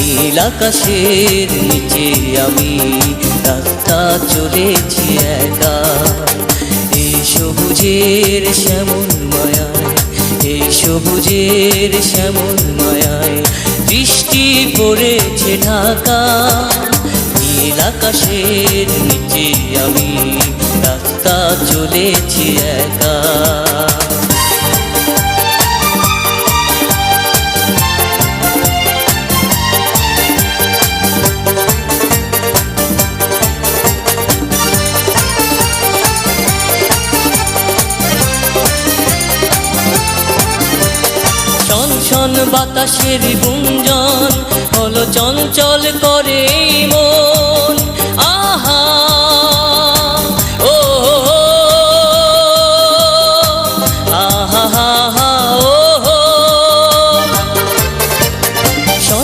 নীল আকাশের নিচে আমি রাস্তা চলেছি একা। এই সবুজের শ্যামল মায়ায়, এই সবুজের শ্যামল মায়ায় বৃষ্টি পড়েছে ঢাকা। নীল আকাশের নিচে আমি রাস্তা চলেছি একা। শন বাতাসের গুঞ্জন